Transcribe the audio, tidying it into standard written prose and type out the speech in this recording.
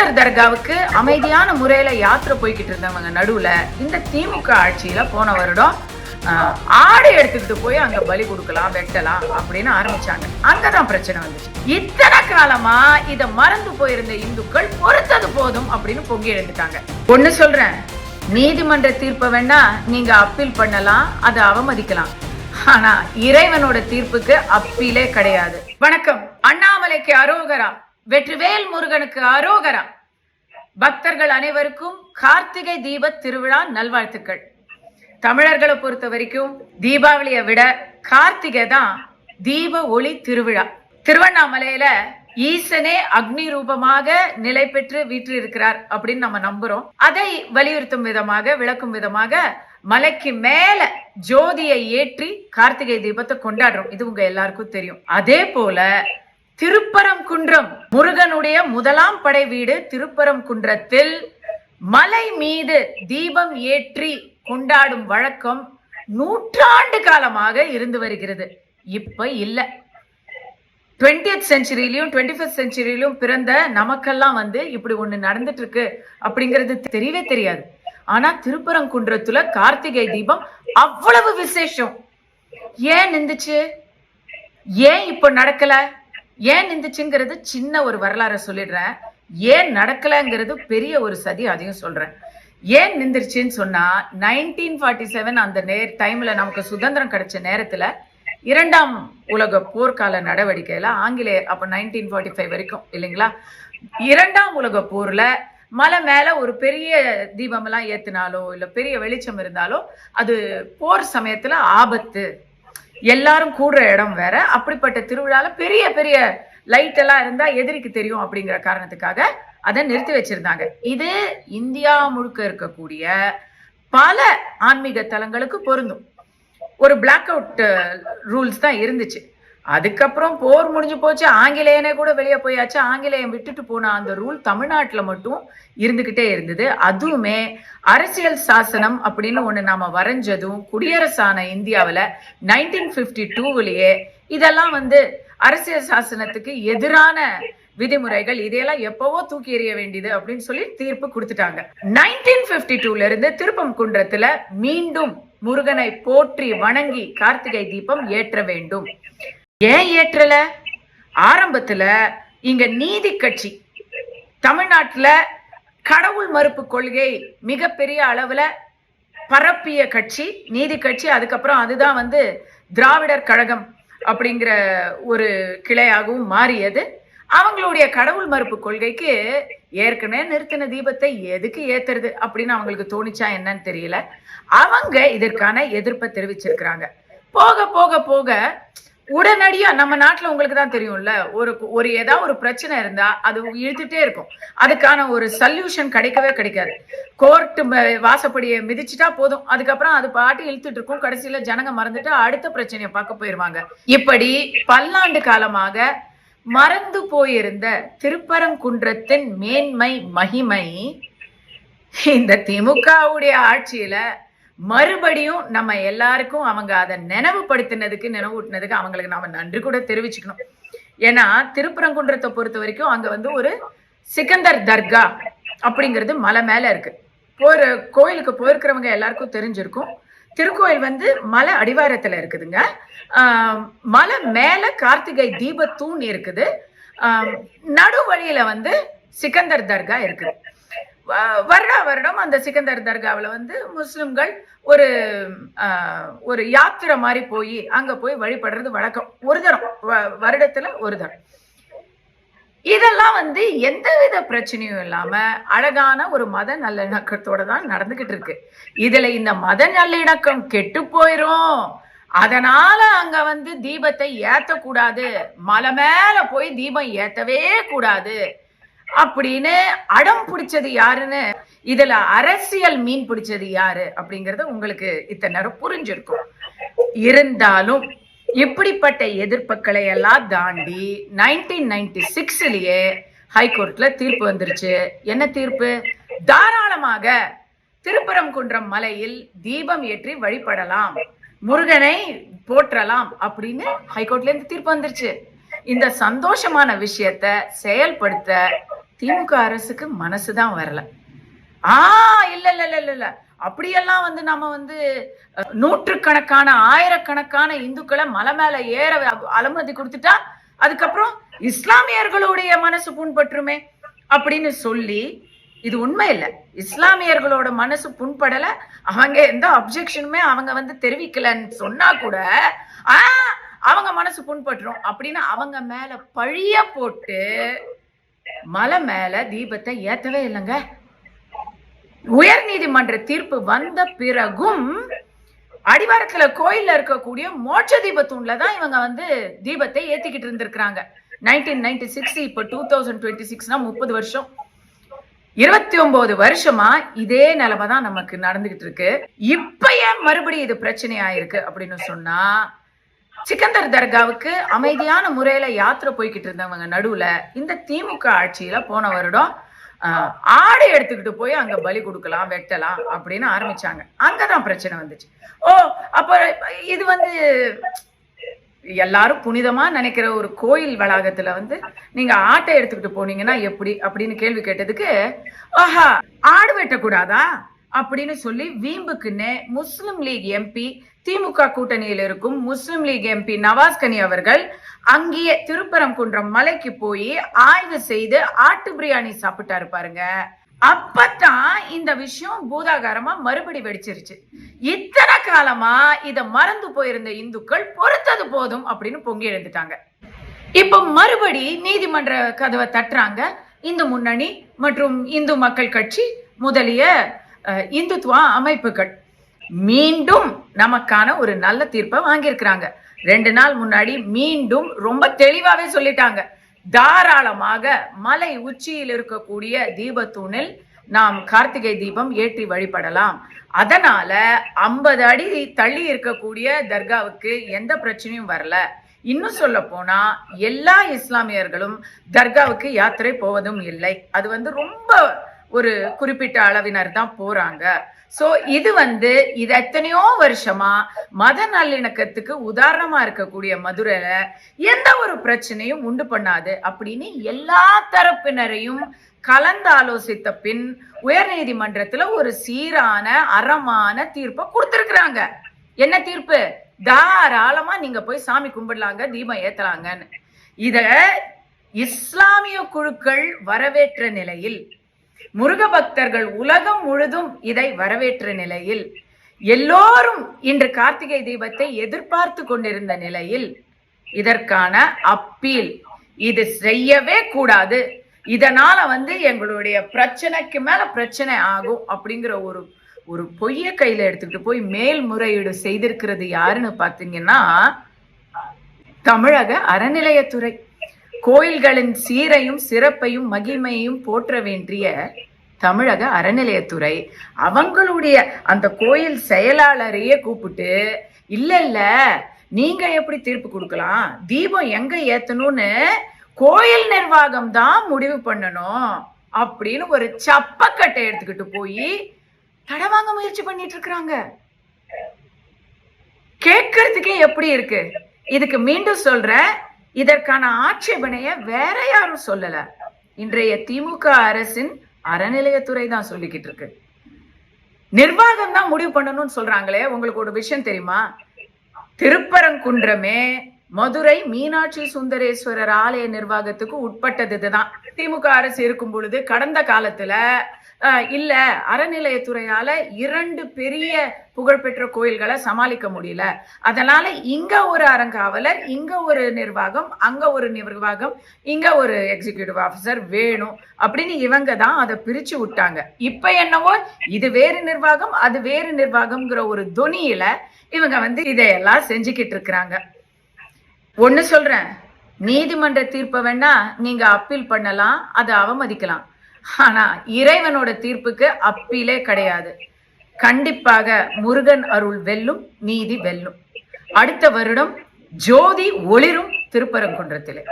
சிக்கந்தர் தர்காவுக்கு அமைதியான முறையில யாத்திரை போய்கிட்டு இருந்தவங்க நடுவுல இந்த திமுக ஆட்சியில போன வருடம் ஆடை எடுத்துக்கிட்டு போய் அங்க பலி கொடுக்கலாம், வெட்டலாம் அப்படின்னு ஆரம்பிச்சாங்க. அங்கதான் பிரச்சனை வந்துச்சு. இத்தனை காலமா இத மறந்து போயிருந்த இந்துக்கள் பொறுத்தது போதும் அப்படின்னு பொங்கி எழுந்துட்டாங்க. ஒண்ணு சொல்றேன், நீதிமன்ற தீர்ப்பை வேணா நீங்க அப்பீல் பண்ணலாம், அதை அவமதிக்கலாம். ஆனா இறைவனோட தீர்ப்புக்கு அப்பீலே கிடையாது. வணக்கம். அண்ணாமலைக்கு அரோகரா, வெற்றிவேல் முருகனுக்கு அரோகரா. பக்தர்கள் அனைவருக்கும் கார்த்திகை தீப திருவிழா நல்வாழ்த்துக்கள். தமிழர்களை பொறுத்த வரைக்கும் தீபாவளியை விட கார்த்திகை தான் தீப ஒளி திருவிழா. திருவண்ணாமலையில ஈசனே அக்னி ரூபமாக நிலை பெற்று வீற்று இருக்கிறார் அப்படின்னு நம்ம நம்புறோம். அதை வலியுறுத்தும் விதமாக, விளக்கும் விதமாக மலைக்கு மேல ஜோதியை ஏற்றி கார்த்திகை தீபத்தை கொண்டாடுறோம். இது உங்க எல்லாருக்கும் தெரியும். அதே போல திருப்பரங்குன்றம் முருகனுடைய முதலாம் படை வீடு திருப்பரங்குன்றத்தில் மலை மீது தீபம் ஏற்றி கொண்டாடும் வழக்கம் நூற்றாண்டு காலமாக இருந்து வருகிறது. இப்ப இல்ல. 20th செஞ்சுரியிலும் 21st செஞ்சுரியிலும் பிறந்த நமக்கெல்லாம் இப்படி ஒண்ணு நடந்துட்டு இருக்கு அப்படிங்கிறது தெரியவே தெரியாது. ஆனா திருப்பரங்குன்றத்துல கார்த்திகை தீபம் அவ்வளவு விசேஷம். ஏன் நின்றுச்சு, ஏன் இப்ப நடக்கல, ஏன் நின்றுச்சுங்கிறது சின்ன ஒரு வரலாறு சொல்லிடுறேன். ஏன் நடக்கலங்கிறது பெரிய ஒரு சதி, அதையும் சொல்றேன். ஏன் நின்றுச்சுன்னு சொன்னா 1947 அந்த டைம்ல நமக்கு சுதந்திரம் கிடைச்ச நேரத்துல இரண்டாம் உலக போர்க்கால நடவடிக்கையில ஆங்கிலேயர், அப்ப 1945 வரைக்கும் இல்லைங்களா, இரண்டாம் உலக போர்ல மலை மேல ஒரு பெரிய தீபம் எல்லாம் ஏத்தினாலோ இல்ல பெரிய வெளிச்சம் இருந்தாலோ அது போர் சமயத்துல ஆபத்து, எல்லாரும் கூடுற இடம் வேற. அப்படிப்பட்ட திருவிழால பெரிய பெரிய லைட் எல்லாம் இருந்தா எதிரிக்கு தெரியும் அப்படிங்கிற காரணத்துக்காக அதை நிறுத்தி வச்சிருந்தாங்க. இது இந்தியா முழுக்க இருக்கக்கூடிய பல ஆன்மீக தலங்களுக்கு பொருந்தும். ஒரு பிளாக் அவுட் ரூல்ஸ் தான் இருந்துச்சு. அதுக்கப்புறம் போர் முடிஞ்சு போச்சு, ஆங்கிலேயனே கூட வெளியே போயாச்சு. ஆங்கிலேயம் விட்டுட்டு போன அந்த ரூல் தமிழ்நாட்டுல மட்டும் இருந்துகிட்டே இருந்தது. அதுவுமே அரசியல் சாசனம் அப்படின்னு ஒண்ணு நாம வரைஞ்சதும் குடியரசான இந்தியாவில 1952லயே இதெல்லாம் அரசியல் சாசனத்துக்கு எதிரான விதிமுறைகள், இதையெல்லாம் எப்பவோ தூக்கி எறிய வேண்டியது அப்படின்னு சொல்லி தீர்ப்பு கொடுத்துட்டாங்க. 1952ல இருந்து திருப்பரங்குன்றத்துல மீண்டும் முருகனை போற்றி வணங்கி கார்த்திகை தீபம் ஏற்ற வேண்டும். ஏன் ஏற்றல? ஆரம்பத்துல இங்க நீதி கட்சி, தமிழ்நாட்டுல கடவுள் மறுப்பு கொள்கை மிகப்பெரிய அளவுல பரப்பிய கட்சி நீதி கட்சி. அதுக்கப்புறம் அதுதான் திராவிடர் கழகம் அப்படிங்கிற ஒரு கிளையாகவும் மாறியது. அவங்களுடைய கடவுள் மறுப்பு கொள்கைக்கு ஏற்கனவே நிறுத்தின தீபத்தை எதுக்கு ஏத்துறது அப்படின்னு அவங்களுக்கு தோணிச்சா என்னன்னு தெரியல. அவங்க இதற்கான எதிர்ப்பை தெரிவிச்சிருக்கிறாங்க. போக போக போக உடனடியா நம்ம நாட்டுல உங்களுக்கு தான் தெரியும்ல, ஒரு ஏதாவது ஒரு பிரச்சனை இருந்தா அது இழுத்துட்டே இருக்கும். அதுக்கான ஒரு சொல்யூஷன் கிடைக்கவே கிடைக்காது. கோர்ட் வாசப்படியை மிதிச்சுட்டா போதும், அதுக்கப்புறம் அது பாட்டு இழுத்துட்டு இருக்கும். கடைசியில ஜனங்க மறந்துட்டு அடுத்த பிரச்சனையை பார்க்க போயிருவாங்க. இப்படி பல்லாண்டு காலமாக மறந்து போயிருந்த திருப்பரங்குன்றத்தின் மேன்மை மகிமை இந்த திமுகவுடைய ஆட்சியில மறுபடியும் நம்ம எல்லாருக்கும் அவங்க அதை நினைவூட்டினதுக்கு அவங்களுக்கு நாம நன்றி கூட தெரிவிச்சுக்கணும். ஏன்னா திருப்பரங்குன்றத்தை பொறுத்த வரைக்கும் அங்க ஒரு சிக்கந்தர் தர்கா அப்படிங்கிறது மலை மேல இருக்கு. கோயிலுக்கு போயிருக்கிறவங்க எல்லாருக்கும் தெரிஞ்சிருக்கும். திருக்கோயில் மலை அடிவாரத்துல இருக்குதுங்க. மலை மேல கார்த்திகை தீபத்தூண் இருக்குது. நடு வழியில சிக்கந்தர் தர்கா இருக்குது. வருடம் அந்த சிக்கந்தர் தர்காவில் முஸ்லிம்கள் ஒரு யாத்திரை மாதிரி போய் அங்க போய் வழிபடுறது வழக்கம். ஒரு தரம், வருடத்துல ஒரு தரம். இதெல்லாம் எந்தவித பிரச்சனையும் இல்லாம அழகான ஒரு மத நல்லிணக்கத்தோட தான் நடந்துகிட்டு இருக்கு. இதுல இந்த மத நல்லிணக்கம் கெட்டு போயிரும், அதனால அங்க தீபத்தை ஏத்தக்கூடாது, மலை மேல போய் தீபம் ஏத்தவே கூடாது அப்படின்னு அடம் பிடிச்சது யாருன்னு, இதுல அரசியல் மீன் பிடிச்சது யாரு அப்படிங்கறது உங்களுக்கு இத்தனை நேரம் புரிஞ்சிருக்கும். இருந்தாலும் இப்படிப்பட்ட எதிர்ப்புகளை எல்லாம் தாண்டி 1996லயே ஹைகோர்ட்ல தீர்ப்பு வந்துருச்சு. என்ன தீர்ப்பு? தாராளமாக திருப்பரங்குன்றம் மலையில் தீபம் ஏற்றி வழிபடலாம், முருகனை போற்றலாம் அப்படின்னு ஹைகோர்ட்ல இருந்து தீர்ப்பு வந்துருச்சு. இந்த சந்தோஷமான விஷயத்த செயல்படுத்த திமுக அரசுக்கு மனசுதான் வரல. இல்ல இல்ல இல்ல இல்ல அப்படியெல்லாம் நம்ம நூற்றுக்கணக்கான ஆயிரக்கணக்கான இந்துக்களை மலை மேல ஏற அனுமதி கொடுத்துட்டா அதுக்கப்புறம் இஸ்லாமியர்களுடைய மனசு புண்பற்றுமே அப்படின்னு சொல்லி, இது உண்மை இல்ல. இஸ்லாமியர்களோட மனசு புண்படல, அவங்க எந்த அப்ஜெக்ஷனுமே அவங்க தெரிவிக்கலன்னு சொன்னா கூட அவங்க மனசு புண்பட்டுரும் அப்படின்னு அவங்க மேல பழிய போட்டு மலை மேல தீபத்தை ஏத்தவே இல்லைங்க. உயர் நீதிமன்ற தீர்ப்பு வந்த பிறகும் அடிவாரத்துல கோயில்ல இருக்கக்கூடிய மோட்ச தீபத்தூண்லதான் இவங்க தீபத்தை ஏத்திக்கிட்டு இருந்திருக்கிறாங்க. 1996 இப்ப 2026 30 வருஷம், 29 வருஷமா இதே நிலைமை தான் நமக்கு நடந்துகிட்டு இருக்கு. இப்ப ஏன் மறுபடியும் இது பிரச்சனை ஆயிருக்கு அப்படின்னு சொன்னா, சிக்கந்தர் தர்காவுக்கு அமைதியான முறையில யாத்திரை போய்கிட்டு இருந்தவங்க நடுவுல இந்த திமுக ஆட்சியில போன வருடம் ஆடை எடுத்துக்கிட்டு போய் அங்க பலி கொடுக்கலாம், வெட்டலாம் அப்படின்னு ஆரம்பிச்சாங்க. அங்கதான் பிரச்சனை வந்துச்சு. அப்ப இது எல்லாரும் புனிதமா நினைக்கிற ஒரு கோயில் வளாகத்துல நீங்க ஆட்டை எடுத்துக்கிட்டு போனீங்கன்னா எப்படி அப்படின்னு கேள்வி கேட்டதுக்கு, ஆடு வெட்டக்கூடாதா அப்படின்னு சொல்லி வீம்புக்குன்னு முஸ்லிம் லீக் எம்பி, திமுக கூட்டணியில் இருக்கும் முஸ்லிம் லீக் எம்பி நவாஸ்கனி அவர்கள் அங்கேயே திருப்பரங்குன்றம் மலைக்கு போய் ஆய்வு செய்து ஆட்டு பிரியாணி சாப்பிட்டாரு பாருங்க. அப்பதான் இந்த விஷயம் பூதாகாரமா மறுபடி வெடிச்சிருச்சு. இத்தனை காலமா இத மறந்து போயிருந்த இந்துக்கள் பொறுத்தது போதும் அப்படின்னு பொங்கி எழுந்துட்டாங்க. இப்ப மறுபடி நீதிமன்ற கதவை தட்டுறாங்க இந்து முன்னணி மற்றும் இந்து மக்கள் கட்சி முதலிய இந்துத்துவ அமைப்புகள். மீண்டும் நமக்கான ஒரு நல்ல தீர்ப்பை வாங்கியிருக்கிறாங்க. 2 நாள் முன்னாடி மீண்டும் ரொம்ப தெளிவாவே சொல்லிட்டாங்க, தாராளமாக மலை உச்சியில் இருக்கக்கூடிய தீபத்தூணில் நாம் கார்த்திகை தீபம் ஏற்றி வழிபடலாம். அதனால 50 அடி தள்ளி இருக்கக்கூடிய தர்காவுக்கு எந்த பிரச்சனையும் வரல. இன்னும் சொல்ல போனா எல்லா இஸ்லாமியர்களும் தர்காவுக்கு யாத்திரை போவதும் இல்லை. அது ரொம்ப ஒரு குறிப்பிட்ட அளவினர் தான் போறாங்க. சோ இது இது எத்தனையோ வருஷமா மத நல்லிணக்கத்துக்கு உதாரணமா இருக்கக்கூடிய மதுரையில எந்த ஒரு பிரச்சனையும் உண்டு பண்ணாது அப்படின்னு எல்லா தரப்பினரையும் கலந்து ஆலோசித்த பின் உயர் நீதிமன்றத்துல ஒரு சீரான அறமான தீர்ப்பை கொடுத்திருக்கிறாங்க. என்ன தீர்ப்பு? தாராளமா நீங்க போய் சாமி கும்பிடலாங்க, தீபம் ஏத்தலாங்கன்னு. இத இஸ்லாமிய குழுக்கள் வரவேற்ற நிலையில், முருக பக்தர்கள் உலகம் முழுதும் இதை வரவேற்ற நிலையில், எல்லோரும் இன்று கார்த்திகை தீபத்தை எதிர்பார்த்து கொண்டிருந்த நிலையில் இதற்கான அப்பீல் இது செய்யவே கூடாது, இதனால எங்களுடைய பிரச்சனைக்கு மேல பிரச்சனை ஆகும் அப்படிங்கிற ஒரு பொய்ய கையில எடுத்துக்கிட்டு போய் மேல்முறையீடு செய்திருக்கிறது யாருன்னு பாத்தீங்கன்னா தமிழக அறநிலையத்துறை. கோயில்களின் சீரையும் சிறப்பையும் மகிமையும் போற்ற வேண்டிய தமிழக அறநிலையத்துறை அவங்களுடைய அந்த கோயில் செயலாளரையே கூப்பிட்டு, இல்ல நீங்க எப்படி தீர்ப்பு கொடுக்கலாம், தீபம் எங்க ஏத்தணும்னு கோயில் நிர்வாகம் தான் முடிவு பண்ணணும் அப்படின்னு ஒரு சப்பக்கட்டை எடுத்துக்கிட்டு போய் தடை வாங்க முயற்சி பண்ணிட்டு இருக்கிறாங்க. கேட்கறதுக்கே எப்படி இருக்கு. இதுக்கு மீண்டும் சொல்றேன், இதற்கான ஆட்சேபனைய வேற யாரும் சொல்லல, இன்றைய திமுக அரசின் அறநிலையத்துறை தான் சொல்லிக்கிட்டு இருக்கு. நிர்வாகம் தான் முடிவு பண்ணணும்னு சொல்றாங்களே. உங்களுக்கு ஒரு விஷயம் தெரியுமா? திருப்பரங்குன்றமே மதுரை மீனாட்சி சுந்தரேஸ்வரர் ஆலய நிர்வாகத்துக்கு உட்பட்டதுதான். திமுக அரசு இருக்கும் பொழுது கடந்த காலத்துல இல்ல அறநிலையத்துறையால 2 பெரிய புகழ்பெற்ற கோயில்களை சமாளிக்க முடியல, அதனால இங்க ஒரு அறங்காவலர், இங்க ஒரு நிர்வாகம், அங்க ஒரு நிர்வாகம், இங்க ஒரு எக்ஸிகியூட்டிவ் ஆபீசர் வேணும் அப்படின்னு இவங்க தான் அதை பிரிச்சு விட்டாங்க. இப்ப என்னவோ இது வேறு நிர்வாகம் அது வேறு நிர்வாகம்ங்கிற ஒரு தொனியில இவங்க இதையெல்லாம் செஞ்சுக்கிட்டு இருக்கிறாங்க. ஒண்ணு சொல்றேன், நீதிமன்ற தீர்ப்பை வேணா நீங்க அப்பீல் பண்ணலாம், அதை அவமதிக்கலாம். ஆனா இறைவனோட தீர்ப்புக்கு அப்பீலே கிடையாது. கண்டிப்பாக முருகன் அருள் வெல்லும், நீதி வெல்லும். அடுத்த வருடம் ஜோதி ஒளிரும் திருப்பரங்குன்றத்திலே.